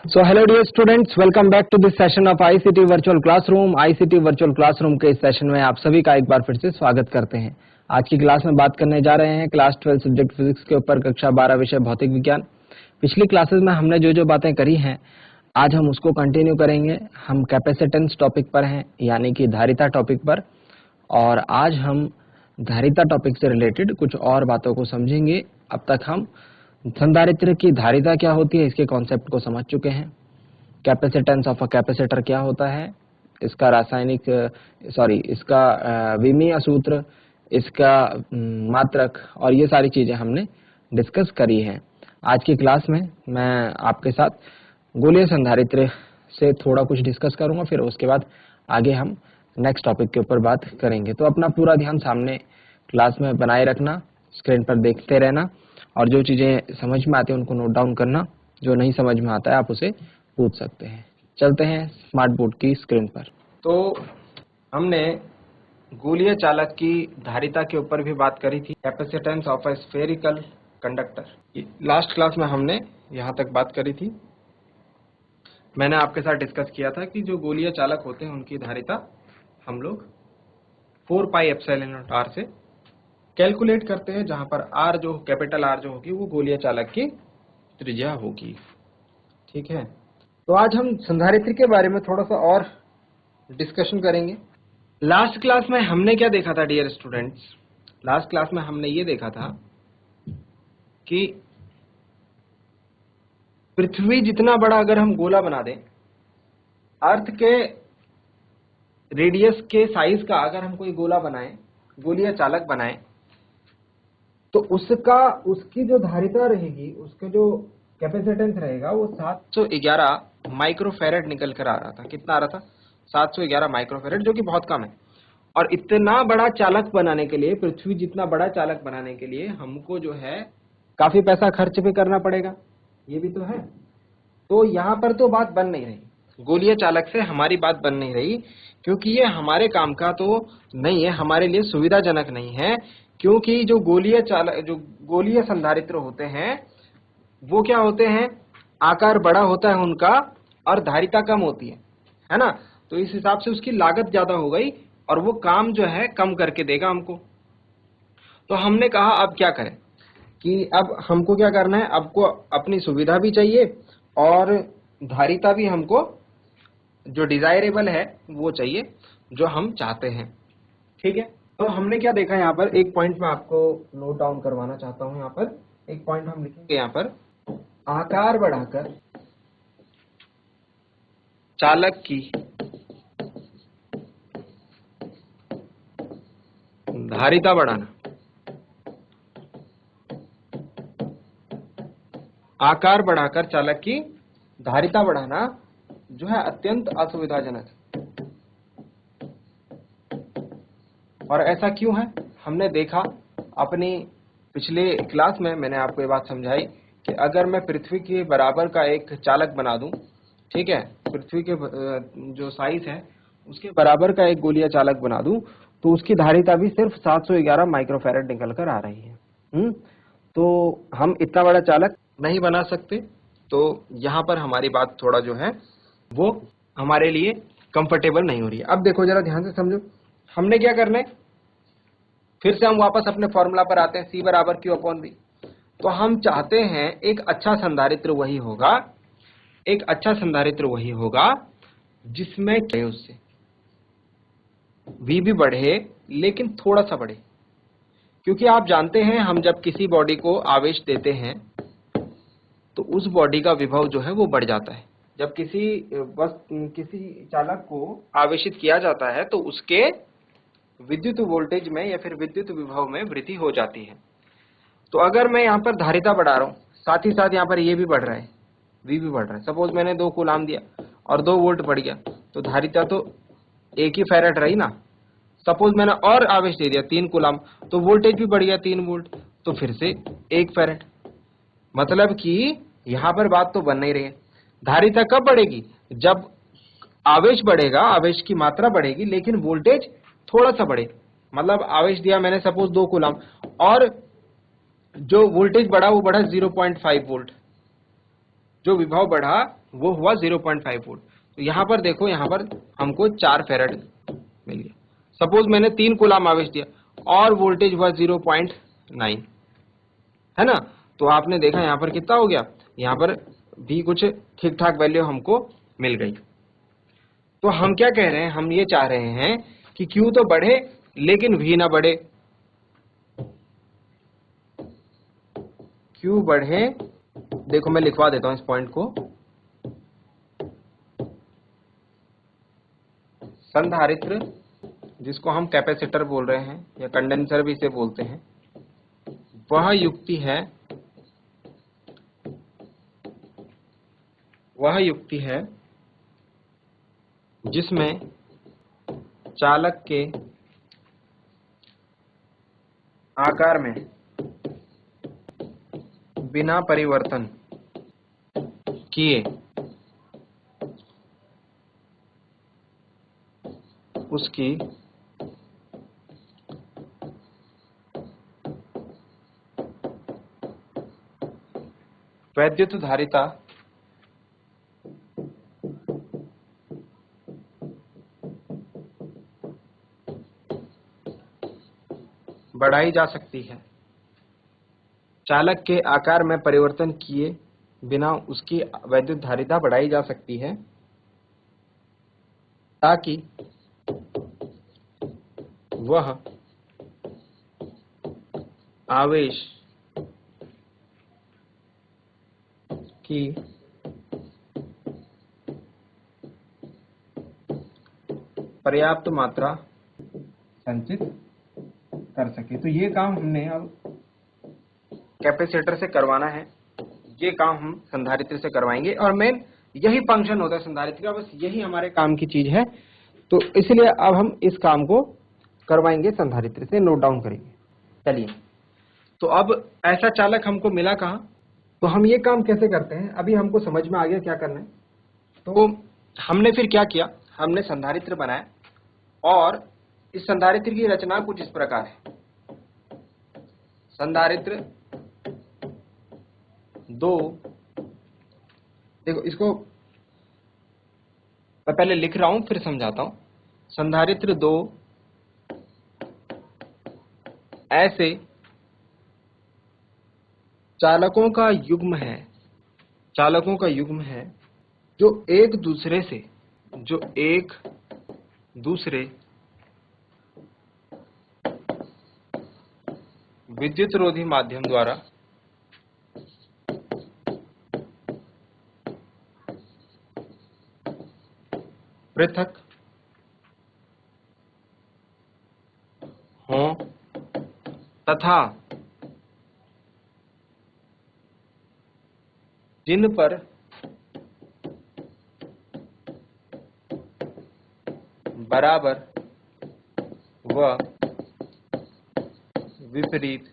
So hello dear students, welcome back to this session of ICT Virtual Classroom। ICT Virtual Classroom के इस session में आप सभी का एक बार फिर से स्वागत करते हैं। आज की क्लास में बात करने जा रहे हैं क्लास 12 सब्जेक्ट फिजिक्स के ऊपर कक्षा 12 विषय भौतिक विज्ञान। पिछली क्लासेस में हमने जो बातें करी हैं आज हम उसको कंटिन्यू करेंगे। हम कैपेसिटेंस टॉपिक पर हैं, यानी कि धारिता टॉपिक पर, और आज हम धारिता टॉपिक से रिलेटेड कुछ और बातों को समझेंगे। अब तक हम संधारित्र की धारिता क्या होती है इसके कॉन्सेप्ट को समझ चुके हैं। कैपेसिटेंस ऑफ अ कैपेसिटर क्या होता है, इसका इसका विमीय सूत्र, इसका मात्रक, और ये सारी चीजें हमने डिस्कस करी हैं। आज की क्लास में मैं आपके साथ गोलीय संधारित्र से थोड़ा कुछ डिस्कस करूंगा, फिर उसके बाद आगे हम नेक्स्ट टॉपिक के ऊपर बात करेंगे। तो अपना पूरा ध्यान सामने क्लास में बनाए रखना, स्क्रीन पर देखते रहना, और जो चीजें समझ में आती है उनको नोट डाउन करना। जो नहीं समझ में आता है आप उसे पूछ सकते हैं। चलते हैं स्मार्ट बोर्ड की स्क्रीन पर। तो हमने गोलीय चालक की धारिता के ऊपर भी बात करी थी, capacitance of a spherical conductor. Last class में हमने यहाँ तक बात करी थी। मैंने आपके साथ डिस्कस किया था कि जो गोलीय चालक होते हैं उनकी धारिता हम लोग 4πε0r से कैलकुलेट करते हैं, जहां पर आर जो कैपिटल आर जो होगी वो गोलीय चालक की त्रिज्या होगी। ठीक है, तो आज हम संधारित्र के बारे में थोड़ा सा और डिस्कशन करेंगे। लास्ट क्लास में हमने क्या देखा था डियर स्टूडेंट्स? लास्ट क्लास में हमने ये देखा था कि पृथ्वी जितना बड़ा अगर हम गोला बना दें, अर्थ के रेडियस के साइज का अगर हम कोई गोला बनाएं, गोलीय चालक बनाएं, तो उसकी जो धारिता रहेगी, उसके जो कैपेसिटेंस रहेगा वो 711 माइक्रोफैरड निकल कर आ रहा था। कितना आ रहा था? 711 माइक्रोफैरड, जो कि बहुत कम है। और इतना बड़ा चालक बनाने के लिए, पृथ्वी जितना बड़ा चालक बनाने के लिए हमको जो है काफी पैसा खर्च भी करना पड़ेगा, ये भी तो है। तो यहाँ पर तो बात बन नहीं रही, गोलीय चालक से हमारी बात बन नहीं रही, क्योंकि ये हमारे काम का तो नहीं है, हमारे लिए सुविधाजनक नहीं है। क्योंकि जो गोलीय संधारित्र होते हैं वो क्या होते हैं, आकार बड़ा होता है उनका और धारिता कम होती है ना। तो इस हिसाब से उसकी लागत ज्यादा हो गई और वो काम जो है कम करके देगा हमको। तो हमने कहा अब क्या करें कि अब हमको क्या करना है, आपको अपनी सुविधा भी चाहिए और धारिता भी हमको जो डिजायरेबल है वो चाहिए, जो हम चाहते हैं। ठीक है, तो हमने क्या देखा यहाँ पर, एक पॉइंट मैं आपको नोट डाउन करवाना चाहता हूँ। यहाँ पर एक पॉइंट हम लिखेंगे, यहाँ पर आकार बढ़ाकर चालक की धारिता बढ़ाना। आकार बढ़ाकर चालक की धारिता बढ़ाना जो है अत्यंत असुविधाजनक है। और ऐसा क्यों है? हमने देखा अपनी पिछले क्लास में, मैंने आपको ये बात समझाई कि अगर मैं पृथ्वी के बराबर का एक चालक बना दूं, ठीक है, पृथ्वी के जो साइज है उसके बराबर का एक गोलीय चालक बना दूं, तो उसकी धारिता भी सिर्फ 711 माइक्रोफैरड निकल कर आ रही है। तो हम इतना बड़ा चालक नहीं बना सकते। तो यहाँ पर हमारी बात थोड़ा जो है वो हमारे लिए कंफर्टेबल नहीं हो रही है। अब देखो जरा ध्यान से समझो, हमने क्या करना है, फिर से हम वापस अपने फॉर्मूला पर आते हैं, C बराबर Q/V। तो हम चाहते हैं एक अच्छा संधारित्र वही होगा, एक अच्छा संधारित्र वही होगा जिसमें उससे V भी बढ़े लेकिन थोड़ा सा बढ़े। क्योंकि आप जानते हैं हम जब किसी बॉडी को आवेश देते हैं तो उस बॉडी का विभव जो है वो बढ़ जाता है। जब किसी चालक को आवेशित किया जाता है तो उसके विद्युत वोल्टेज में या फिर विद्युत विभव में वृद्धि हो जाती है। तो अगर मैं यहाँ पर धारिता बढ़ा रहा हूँ, साथ ही साथ यहाँ पर ये भी बढ़ रहा है, V भी बढ़ रहा है। सपोज मैंने 2 कूलाम दिया और 2 वोल्ट बढ़ गया, तो धारिता तो एक ही फैरेड रही ना। सपोज मैंने और आवेश दे दिया 3 कूलाम, तो वोल्टेज भी बढ़ गया 3 वोल्ट, तो फिर से 1 फैरेड। मतलब कि यहाँ पर बात तो बन नहीं रही है। धारिता कब बढ़ेगी? जब आवेश बढ़ेगा, आवेश की मात्रा बढ़ेगी लेकिन वोल्टेज थोड़ा सा बढ़े। मतलब आवेश दिया मैंने सपोज 2 कूलाम और जो वोल्टेज बढ़ा वो बढ़ा 0.5 वोल्ट। जो विभव बढ़ा वो हुआ 0.5 वोल्ट। तो यहाँ पर देखो, यहाँ पर हमको 4 फैराड मिल गया। सपोज मैंने 3 कूलाम आवेश दिया और वोल्टेज हुआ 0.9, है ना। तो आपने देखा यहाँ पर कितना हो गया, यहाँ पर भी कुछ ठीक ठाक वैल्यू हमको मिल गई। तो हम क्या कह रहे हैं, हम ये चाह रहे हैं कि Q तो बढ़े लेकिन V ना बढ़े। Q बढ़े, देखो मैं लिखवा देता हूं इस पॉइंट को। संधारित्र, जिसको हम कैपेसिटर बोल रहे हैं या कंडेंसर भी इसे बोलते हैं, वह युक्ति है जिसमें चालक के आकार में बिना परिवर्तन किए उसकी वैद्युत धारिता बढ़ाई जा सकती है। चालक के आकार में परिवर्तन किए बिना उसकी वैद्युत धारिता बढ़ाई जा सकती है ताकि वह आवेश की पर्याप्त मात्रा संचित कर सके। तो ये काम हमने अब कैपेसिटर से करवाना है, ये काम हम संधारित्र से करवाएंगे और मेन यही फंक्शन होता है संधारित्र का, बस यही हमारे काम की चीज है। तो इसलिए अब हम इस काम को करवाएंगे संधारित्र से, नोट डाउन करेंगे। चलिए, तो अब ऐसा चालक हमको मिला कहाँ, तो हम ये काम कैसे करते हैं अभी हमको समझ में आ गया क्या करना है। तो हमने फिर क्या किया, हमने संधारित्र बनाया और इस संधारित्र की रचना कुछ इस प्रकार है। संधारित्र 2, देखो इसको मैं पहले लिख रहा हूं फिर समझाता हूं। संधारित्र 2 ऐसे चालकों का युग्म है जो एक दूसरे विद्युतरोधी माध्यम द्वारा पृथक हों तथा जिन पर बराबर व विपरीत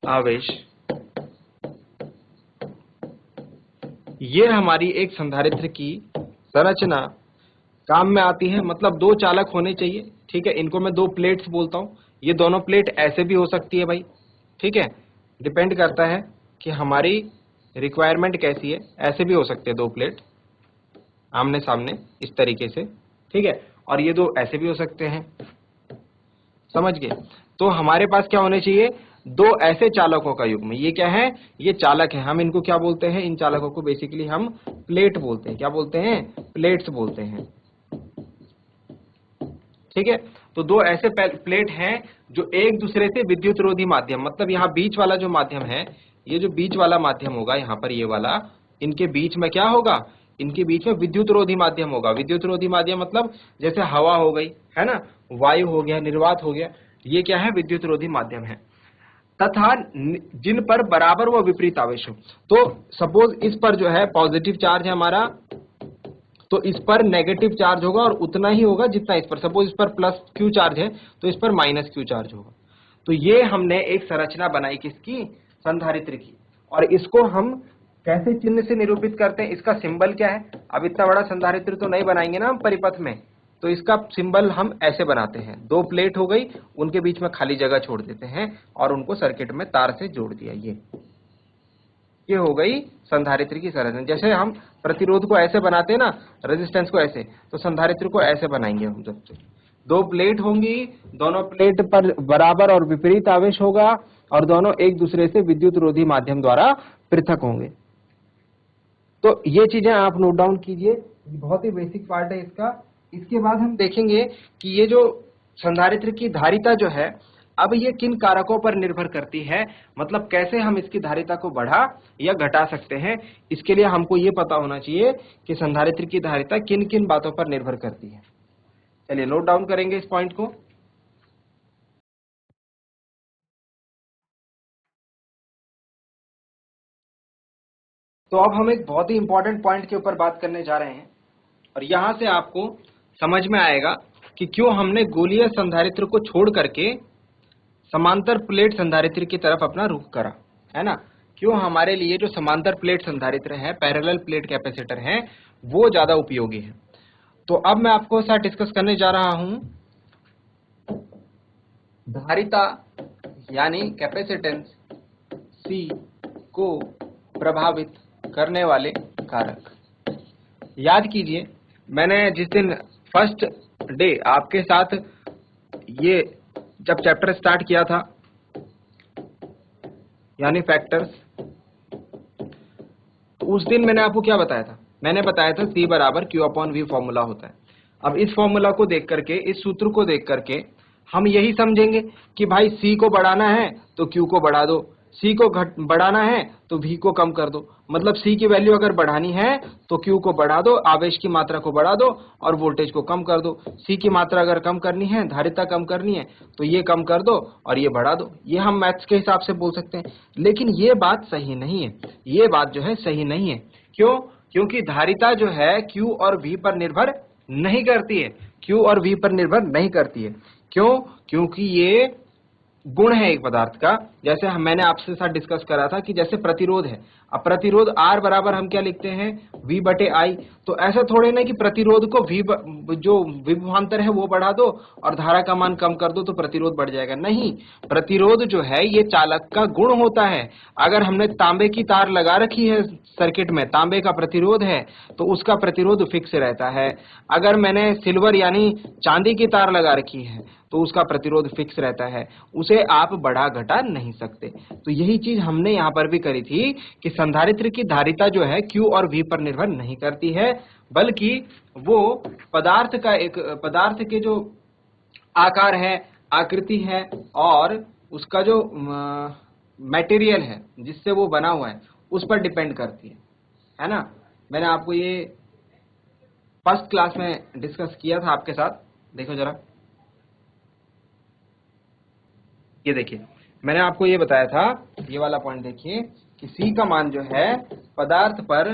आवेश, ये हमारी एक संधारित्र की संरचना काम में आती है। मतलब 2 चालक होने चाहिए, ठीक है। इनको मैं 2 प्लेट्स बोलता हूं। ये दोनों प्लेट ऐसे भी हो सकती है भाई, ठीक है, डिपेंड करता है कि हमारी रिक्वायरमेंट कैसी है। ऐसे भी हो सकते हैं 2 प्लेट आमने सामने इस तरीके से, ठीक है। और ये 2 ऐसे भी हो सकते हैं, समझ गए। तो हमारे पास क्या होने चाहिए, 2 ऐसे चालकों का युग्म। ये क्या है, ये चालक है। हम इनको क्या बोलते हैं, इन चालकों को बेसिकली हम प्लेट बोलते हैं। क्या बोलते हैं, प्लेट्स बोलते हैं, ठीक है। तो 2 ऐसे प्लेट हैं जो एक दूसरे से विद्युतरोधी माध्यम, मतलब यहाँ बीच वाला जो माध्यम है, ये जो बीच वाला माध्यम होगा यहाँ पर, ये वाला, इनके बीच में क्या होगा, इनके बीच में विद्युतरोधी माध्यम होगा। विद्युतरोधी माध्यम मतलब जैसे हवा हो गई, है ना, वायु हो गया, निर्वात हो गया, ये क्या है, विद्युतरोधी माध्यम है। तथा जिन पर बराबर व विपरीत आवेश हो। तो सपोज इस पर जो है पॉजिटिव चार्ज है हमारा, तो इस पर नेगेटिव चार्ज होगा और उतना ही होगा जितना इस पर। सपोज इस पर प्लस क्यू चार्ज है तो इस पर माइनस क्यू चार्ज होगा। तो ये हमने एक संरचना बनाई किसकी, संधारित्र की। और इसको हम कैसे चिन्ह से निरूपित करते हैं, इसका सिंबल क्या है। अब इतना बड़ा संधारित्र तो नहीं बनाएंगे ना हम परिपथ में, तो इसका सिंबल हम ऐसे बनाते हैं। 2 प्लेट हो गई, उनके बीच में खाली जगह छोड़ देते हैं और उनको सर्किट में तार से जोड़ दिया। ये ये हो गई संधारित्र की संरचना। जैसे हम प्रतिरोध को ऐसे बनाते हैं ना, रेजिस्टेंस को ऐसे, तो संधारित्र को ऐसे बनाएंगे हम। जब दो प्लेट होंगी, दोनों प्लेट पर बराबर और विपरीत आवेश होगा और दोनों एक दूसरे से विद्युत रोधी माध्यम द्वारा पृथक होंगे। तो ये चीजें आप नोट डाउन कीजिए, बहुत ही बेसिक पार्ट है इसका। इसके बाद हम देखेंगे कि ये जो संधारित्र की धारिता जो है, अब ये किन कारकों पर निर्भर करती है, मतलब कैसे हम इसकी धारिता को बढ़ा या घटा सकते हैं। इसके लिए हमको ये पता होना चाहिए कि संधारित्र की धारिता किन किन बातों पर निर्भर करती है। चलिए नोट डाउन करेंगे इस पॉइंट को। तो अब हम एक बहुत ही इंपॉर्टेंट पॉइंट के ऊपर बात करने जा रहे हैं और यहां से आपको समझ में आएगा कि क्यों हमने गोलीय संधारित्र को छोड़ करके समांतर प्लेट संधारित्र की तरफ अपना रुख करा, है ना। क्यों हमारे लिए जो समांतर प्लेट संधारित्र है, पैरेलल प्लेट कैपेसिटर है, वो ज्यादा उपयोगी है। तो अब मैं आपको साथ डिस्कस करने जा रहा हूं धारिता यानी कैपेसिटेंस C को प्रभावित करने वाले कारक। याद कीजिए, मैंने जिस दिन फर्स्ट डे आपके साथ ये जब चैप्टर स्टार्ट किया था यानी फैक्टर्स, तो उस दिन मैंने आपको क्या बताया था? मैंने बताया था C बराबर Q/V फॉर्मूला होता है। अब इस फॉर्मूला को देख करके, इस सूत्र को देख करके हम यही समझेंगे कि भाई C को बढ़ाना है तो Q को बढ़ा दो, C को बढ़ाना है तो V को कम कर दो। मतलब C की वैल्यू अगर बढ़ानी है तो Q को बढ़ा दो, आवेश की मात्रा को बढ़ा दो और वोल्टेज को कम कर दो। C की मात्रा अगर कम करनी है, धारिता कम करनी है, तो ये कम कर दो और ये बढ़ा दो। ये हम मैथ्स के हिसाब से बोल सकते हैं, लेकिन ये बात सही नहीं है। ये बात जो है सही नहीं है। क्यों? क्योंकि धारिता जो है Q और V पर निर्भर नहीं करती है। Q और V पर निर्भर नहीं करती है। क्यों? क्योंकि ये गुण है एक पदार्थ का। जैसे मैंने आपसे साथ डिस्कस करा था कि जैसे प्रतिरोध है, अब प्रतिरोध R बराबर हम क्या लिखते हैं? V/I। तो ऐसा थोड़े ना कि प्रतिरोध को जो विभवांतर है वो बढ़ा दो और धारा का मान कम कर दो तो प्रतिरोध बढ़ जाएगा। नहीं, प्रतिरोध जो है ये चालक का गुण होता है। अगर हमने तांबे की तार लगा रखी है सर्किट में, तांबे का प्रतिरोध है, तो उसका प्रतिरोध फिक्स रहता है। अगर मैंने सिल्वर यानी चांदी की तार लगा रखी है तो उसका प्रतिरोध फिक्स रहता है, उसे आप बढ़ा घटा नहीं सकते। तो यही चीज हमने यहाँ पर भी करी थी कि संधारित्र की धारिता जो है Q और V पर निर्भर नहीं करती है, बल्कि वो पदार्थ के जो आकार है, आकृति है और उसका जो मटेरियल है जिससे वो बना हुआ है उस पर डिपेंड करती है ना। मैंने आपको ये फर्स्ट क्लास में डिस्कस किया था आपके साथ। देखो जरा, ये देखिए, मैंने आपको ये बताया था, ये वाला पॉइंट देखिए कि C का मान जो है पदार्थ पर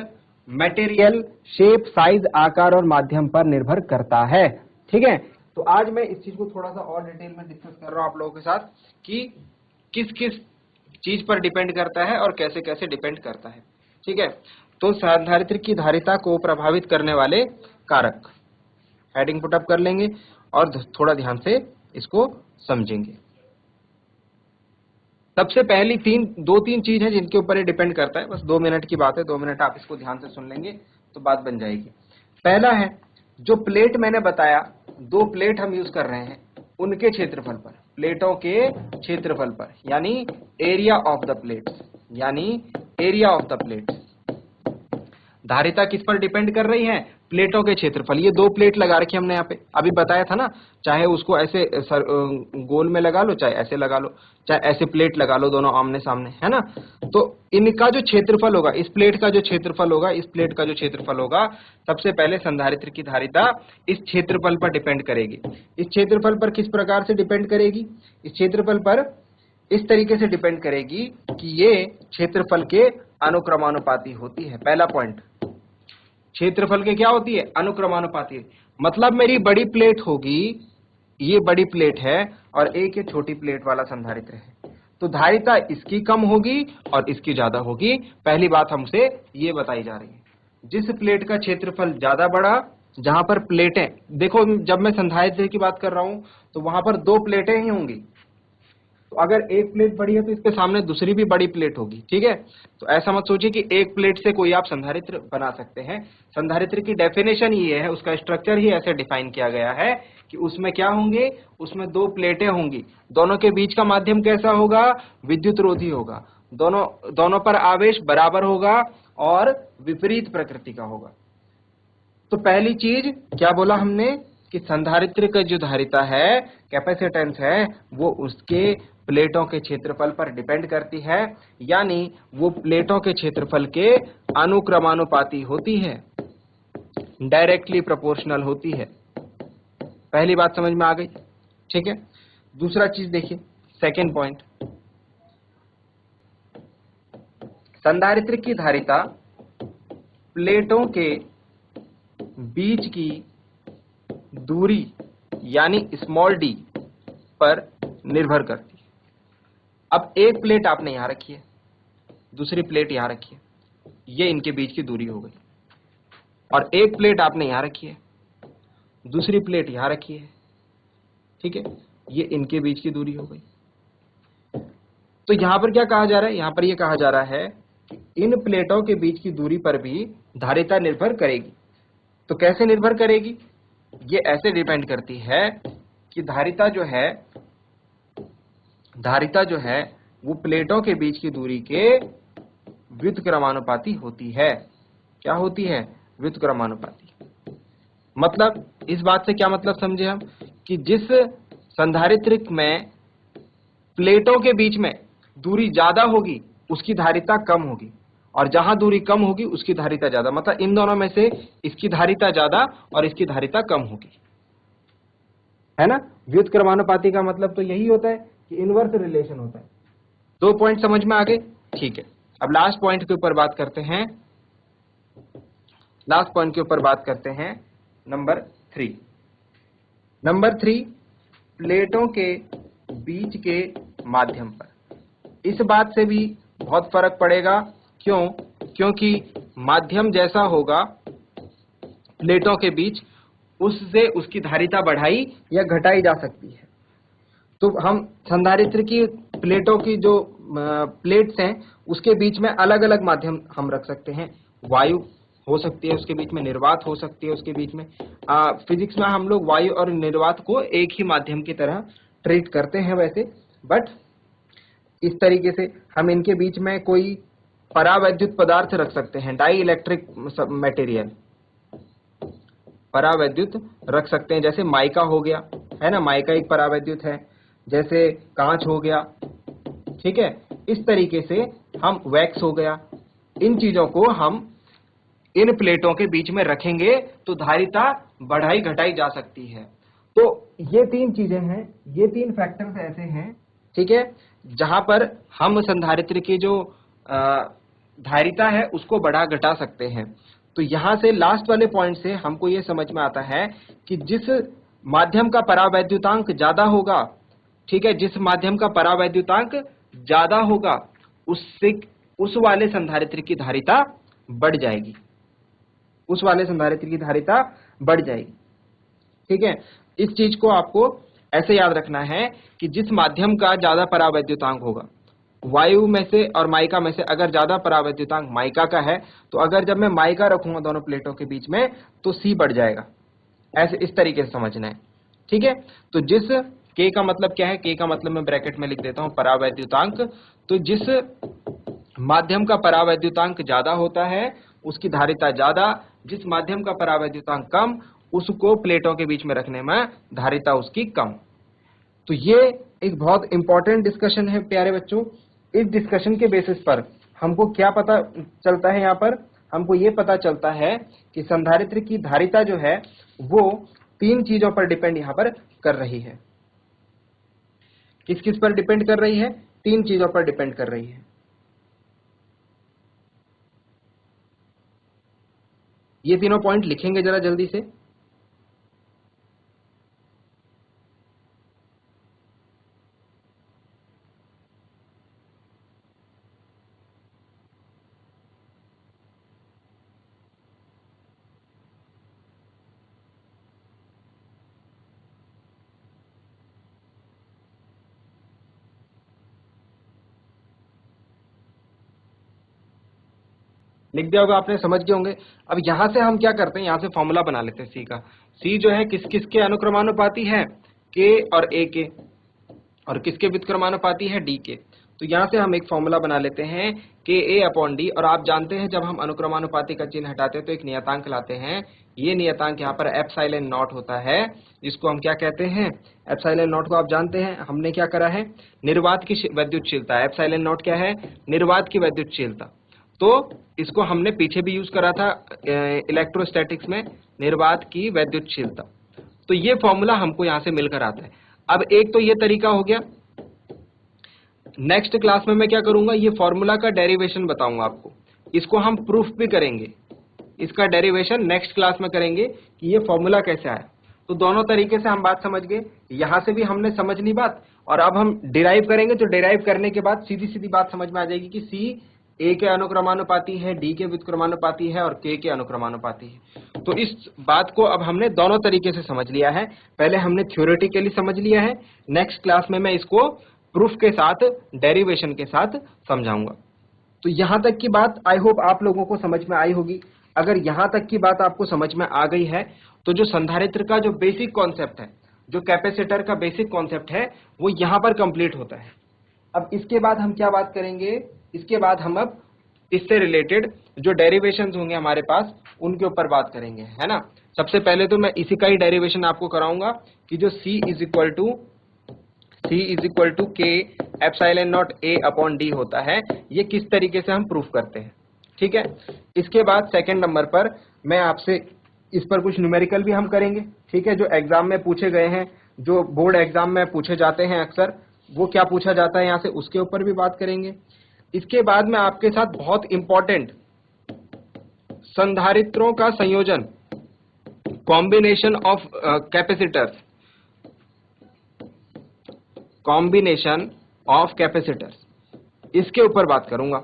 मटेरियल, शेप, साइज, आकार और माध्यम पर निर्भर करता है। ठीक है, तो आज मैं इस चीज को थोड़ा सा और डिटेल में डिस्कस कर रहा हूं आप लोगों के साथ कि किस किस चीज पर डिपेंड करता है और कैसे कैसे डिपेंड करता है। ठीक है, तो संधारित्र की धारिता को प्रभावित करने वाले कारक, हेडिंग पुट अप कर लेंगे और थोड़ा ध्यान से इसको समझेंगे। सबसे पहली दो तीन चीज है जिनके ऊपर ये डिपेंड करता है। बस 2 मिनट की बात है, 2 मिनट आप इसको ध्यान से सुन लेंगे तो बात बन जाएगी। पहला है, जो प्लेट मैंने बताया, 2 प्लेट हम यूज कर रहे हैं, उनके क्षेत्रफल पर, प्लेटों के क्षेत्रफल पर, यानी एरिया ऑफ द प्लेट्स, यानी एरिया ऑफ द प्लेट्स। धारिता किस पर डिपेंड कर रही है? प्लेटों के क्षेत्रफल। ये 2 प्लेट लगा रखी हमने यहाँ पे, अभी बताया था ना, चाहे उसको ऐसे गोल में लगा लो, चाहे ऐसे लगा लो, चाहे ऐसे प्लेट लगा लो, दोनों आमने सामने, है ना। तो इनका जो क्षेत्रफल होगा, इस प्लेट का जो क्षेत्रफल होगा, इस प्लेट का जो क्षेत्रफल होगा, सबसे पहले संधारित्र की धारिता इस क्षेत्रफल पर डिपेंड करेगी। इस क्षेत्रफल पर किस प्रकार से डिपेंड करेगी? इस क्षेत्रफल पर इस तरीके से डिपेंड करेगी कि ये क्षेत्रफल के अनुक्रमानुपाती होती है। पहला पॉइंट, क्षेत्रफल के क्या होती है? अनुक्रमानुपाती। मतलब मेरी बड़ी प्लेट होगी, ये बड़ी प्लेट है और एक ये छोटी प्लेट वाला संधारित्र है, तो धारिता इसकी कम होगी और इसकी ज्यादा होगी। पहली बात हमसे ये बताई जा रही है। जिस प्लेट का क्षेत्रफल ज्यादा बड़ा, जहां पर प्लेटें, देखो जब मैं संधारित्र की बात कर रहा हूं तो वहां पर 2 प्लेटें ही होंगी, तो अगर एक प्लेट बड़ी है तो इसके सामने दूसरी भी बड़ी प्लेट होगी, ठीक है। तो ऐसा मत सोचिए कि एक प्लेट से कोई आप संधारित्र बना सकते हैं। संधारित्र की डेफिनेशन ये है, उसका स्ट्रक्चर ही ऐसे डिफाइन किया गया है कि उसमें क्या होंगे, उसमें दो प्लेटें होंगी, दोनों के बीच का माध्यम कैसा होगा, विद्युत रोधी होगा, दोनों पर आवेश बराबर होगा और विपरीत प्रकृति का होगा। तो पहली चीज क्या बोला हमने कि संधारित्र का जो धारिता है, कैपेसिटेंस है, वो उसके प्लेटों के क्षेत्रफल पर डिपेंड करती है, यानी वो प्लेटों के क्षेत्रफल के अनुक्रमानुपाती होती है, डायरेक्टली प्रोपोर्शनल होती है। पहली बात समझ में आ गई, ठीक है। दूसरा चीज देखिए, सेकेंड पॉइंट, संधारित्र की धारिता प्लेटों के बीच की दूरी यानी स्मॉल डी पर निर्भर करती है। अब एक प्लेट आपने यहां रखी है, दूसरी प्लेट यहां रखी है, ये इनके बीच की दूरी हो गई। और एक प्लेट आपने यहां रखी है, दूसरी प्लेट यहां रखी है, ठीक है, ये इनके बीच की दूरी हो गई। तो यहां पर क्या कहा जा रहा है, यहां पर यह कहा जा रहा है कि इन प्लेटों के बीच की दूरी पर भी धारिता निर्भर करेगी। तो कैसे निर्भर करेगी, ये ऐसे डिपेंड करती है कि धारिता जो है वो प्लेटों के बीच की दूरी के व्युत्क्रमानुपाती होती है। क्या होती है, व्युत्क्रमानुपाती। मतलब इस बात से क्या मतलब समझे हम, कि जिस संधारित्र में प्लेटों के बीच में दूरी ज्यादा होगी उसकी धारिता कम होगी, और जहां दूरी कम होगी उसकी धारिता ज्यादा। मतलब इन दोनों में से इसकी धारिता ज्यादा और इसकी धारिता कम होगी, है ना। व्युत्क्रमानुपाती का मतलब तो यही होता है कि इनवर्स रिलेशन होता है। दो पॉइंट समझ में आ गए, ठीक है। अब लास्ट पॉइंट के ऊपर बात करते हैं, नंबर 3। नंबर 3, प्लेटों के बीच के माध्यम पर। इस बात से भी बहुत फर्क पड़ेगा, क्यों, क्योंकि माध्यम जैसा होगा प्लेटों के बीच, उससे उसकी धारिता बढ़ाई या घटाई जा सकती है। तो हम संधारित्र की प्लेटों की जो प्लेट्स हैं उसके बीच में अलग अलग माध्यम हम रख सकते हैं। वायु हो सकती है उसके बीच में, निर्वात हो सकती है उसके बीच में। फिजिक्स में हम लोग वायु और निर्वात को एक ही माध्यम की तरह ट्रीट करते हैं वैसे, बट इस तरीके से हम इनके बीच में कोई परावैद्युत पदार्थ रख सकते हैं, डाई इलेक्ट्रिक मटेरियल, परावैद्युत रख सकते हैं। जैसे माइका हो गया, है ना, माइका एक परावैद्युत है। जैसे कांच हो गया, ठीक है। इस तरीके से हम वैक्स हो गया, इन चीजों को हम इन प्लेटों के बीच में रखेंगे तो धारिता बढ़ाई घटाई जा सकती है। तो ये तीन चीजें हैं, ये तीन फैक्टर्स ऐसे हैं, ठीक है, जहां पर हम संधारित्र की जो धारिता है उसको बढ़ा घटा सकते हैं। तो यहां से लास्ट वाले पॉइंट से हमको ये समझ में आता है कि जिस माध्यम का परावैद्युतांक ज्यादा होगा, ठीक है, जिस माध्यम का परावैद्युतांक ज्यादा होगा उससे उस वाले संधारित्र की धारिता बढ़ जाएगी, उस वाले संधारित्र की धारिता बढ़ जाएगी, ठीक है। इस चीज को आपको ऐसे याद रखना है कि जिस माध्यम का ज्यादा परावैद्युतांक होगा, वायु में से और माइका में से अगर ज्यादा परावैद्युतांक माइका का है, तो अगर जब मैं माइका रखूंगा दोनों प्लेटों के बीच में तो सी बढ़ जाएगा। ऐसे इस तरीके से समझना है, ठीक है। तो जिस के का मतलब क्या है, के का मतलब मैं ब्रैकेट में लिख देता हूं परावैद्युतांक। तो जिस माध्यम का परावैद्युतांक ज्यादा होता है उसकी धारिता ज्यादा, जिस माध्यम का परावैद्युतांक कम उसको प्लेटों के बीच में रखने में धारिता उसकी कम। तो ये एक बहुत इंपॉर्टेंट डिस्कशन है प्यारे बच्चों। इस डिस्कशन के बेसिस पर हमको क्या पता चलता है, यहाँ पर हमको ये पता चलता है कि संधारित्र की धारिता जो है वो तीन चीजों पर डिपेंड यहाँ पर कर रही है। किस किस पर डिपेंड कर रही है, तीन चीजों पर डिपेंड कर रही है। ये तीनों पॉइंट लिखेंगे जरा जल्दी से। लिख दिया होगा आपने, समझ गए होंगे। अब यहां से हम क्या करते हैं, यहां से फॉर्मूला बना लेते हैं सी का। सी जो है किस किस के अनुक्रमानुपाती है, के और ए के, और किसके व्युत्क्रमानुपाती है, डी के। तो यहां से हम एक फॉर्मूला बना लेते हैं के ए अपॉन डी, और आप जानते हैं जब हम अनुक्रमानुपाती का चिन्ह हटाते हैं तो एक नियतांक लाते हैं। ये नियतांक यहाँ पर एप्सिलॉन नॉट होता है, जिसको हम क्या कहते हैं, एप्सिलॉन नॉट को आप जानते हैं, हमने क्या करा है, निर्वात की वैद्युतशीलता। एप्सिलॉन नॉट क्या है, निर्वात की वैद्युतशीलता। तो इसको हमने पीछे भी यूज करा था इलेक्ट्रोस्टैटिक्स में, निर्वात की वैद्युतशीलता। तो ये फॉर्मूला हमको यहां से मिलकर आता है। अब एक तो ये तरीका हो गया। नेक्स्ट क्लास में मैं क्या करूंगा, ये फॉर्मूला का डेरिवेशन बताऊंगा आपको, इसको हम प्रूफ भी करेंगे, इसका डेरिवेशन नेक्स्ट क्लास में करेंगे कि ये फॉर्मूला कैसे आया। तो दोनों तरीके से हम बात समझ गए, यहां से भी हमने समझ ली बात, और अब हम डिराइव करेंगे। तो डिराइव करने के बाद सीधी सीधी बात समझ में आ जाएगी कि सी ए के अनुक्रमानुपाती है, डी के व्युत्क्रमानुपाती है, और के अनुक्रमानुपाती है। तो इस बात को अब हमने दोनों तरीके से समझ लिया है। पहले हमने थ्योरेटिकली समझ लिया है, नेक्स्ट क्लास में मैं इसको प्रूफ के साथ, डेरिवेशन के साथ समझाऊंगा। तो यहां तक की बात आई होप आप लोगों को समझ में आई होगी। अगर यहां तक की बात आपको समझ में आ गई है तो जो संधारित्र का जो बेसिक कॉन्सेप्ट है, जो कैपेसिटर का बेसिक कॉन्सेप्ट है, वो यहां पर कंप्लीट होता है। अब इसके बाद हम क्या बात करेंगे, इसके बाद हम अब इससे रिलेटेड जो डेरिवेशंस होंगे हमारे पास, उनके ऊपर बात करेंगे, है ना। सबसे पहले तो मैं इसी का ही डेरिवेशन आपको कराऊंगा कि जो C इज इक्वल टू के epsilon not a upon D होता है, ये किस तरीके से हम प्रूफ करते हैं, ठीक है। इसके बाद सेकंड नंबर पर मैं आपसे इस पर कुछ न्यूमेरिकल भी हम करेंगे, ठीक है, जो एग्जाम में पूछे गए हैं, जो बोर्ड एग्जाम में पूछे जाते हैं अक्सर, वो क्या पूछा जाता है यहाँ से, उसके ऊपर भी बात करेंगे। इसके बाद मैं आपके साथ बहुत इंपॉर्टेंट संधारित्रों का संयोजन, combination of capacitors, combination of capacitors, इसके ऊपर बात करूंगा,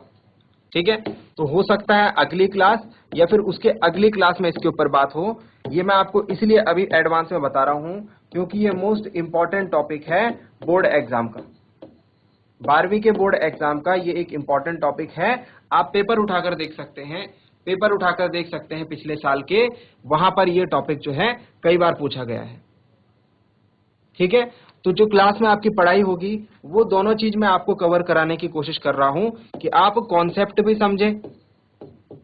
ठीक है। तो हो सकता है अगली क्लास या फिर उसके अगली क्लास में इसके ऊपर बात हो। ये मैं आपको इसलिए अभी एडवांस में बता रहा हूं क्योंकि ये मोस्ट इंपॉर्टेंट टॉपिक है बोर्ड एग्जाम का, 12वीं के बोर्ड एग्जाम का ये एक इंपॉर्टेंट टॉपिक है। आप पेपर उठाकर देख सकते हैं, पेपर उठाकर देख सकते हैं पिछले साल के, वहां पर ये टॉपिक जो है कई बार पूछा गया है, ठीक है। तो जो क्लास में आपकी पढ़ाई होगी वो दोनों चीज मैं आपको कवर कराने की कोशिश कर रहा हूं कि आप कॉन्सेप्ट भी समझें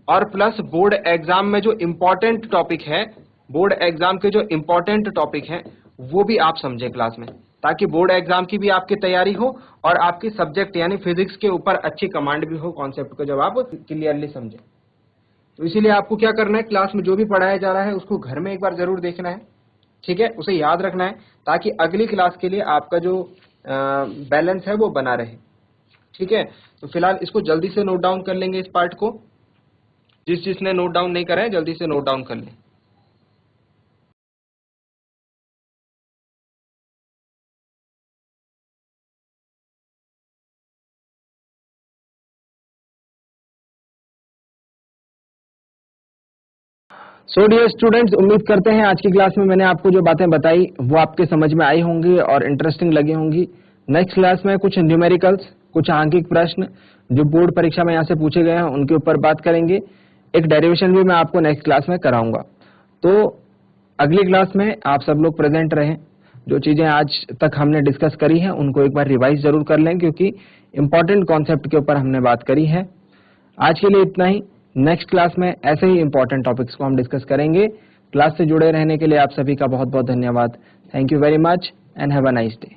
और प्लस बोर्ड एग्जाम में जो इंपॉर्टेंट टॉपिक है, बोर्ड एग्जाम के जो इंपॉर्टेंट टॉपिक है वो भी आप समझें क्लास में, ताकि बोर्ड एग्जाम की भी आपकी तैयारी हो और आपकी सब्जेक्ट यानी फिजिक्स के ऊपर अच्छी कमांड भी हो कॉन्सेप्ट को, जब आप क्लियरली समझें। तो इसीलिए आपको क्या करना है, क्लास में जो भी पढ़ाया जा रहा है उसको घर में एक बार जरूर देखना है, ठीक है, उसे याद रखना है, ताकि अगली क्लास के लिए आपका जो बैलेंस है वो बना रहे, ठीक है। तो फिलहाल इसको जल्दी से नोट डाउन कर लेंगे, इस पार्ट को, जिसने नोट डाउन नहीं करा है जल्दी से नोट डाउन कर लें। सो डियर स्टूडेंट्स, उम्मीद करते हैं आज की क्लास में मैंने आपको जो बातें बताई वो आपके समझ में आई होंगी और इंटरेस्टिंग लगी होंगी। नेक्स्ट क्लास में कुछ न्यूमेरिकल्स, कुछ आंकिक प्रश्न जो बोर्ड परीक्षा में यहाँ से पूछे गए हैं उनके ऊपर बात करेंगे। एक डेरिवेशन भी मैं आपको नेक्स्ट क्लास में कराऊंगा। तो अगली क्लास में आप सब लोग प्रेजेंट रहें। जो चीजें आज तक हमने डिस्कस करी हैं उनको एक बार रिवाइज जरूर कर लें, क्योंकि इंपॉर्टेंट कॉन्सेप्ट के ऊपर हमने बात करी है। आज के लिए इतना ही। नेक्स्ट क्लास में ऐसे ही इंपॉर्टेंट टॉपिक्स को हम डिस्कस करेंगे। क्लास से जुड़े रहने के लिए आप सभी का बहुत बहुत धन्यवाद। Thank you very much and have a nice day.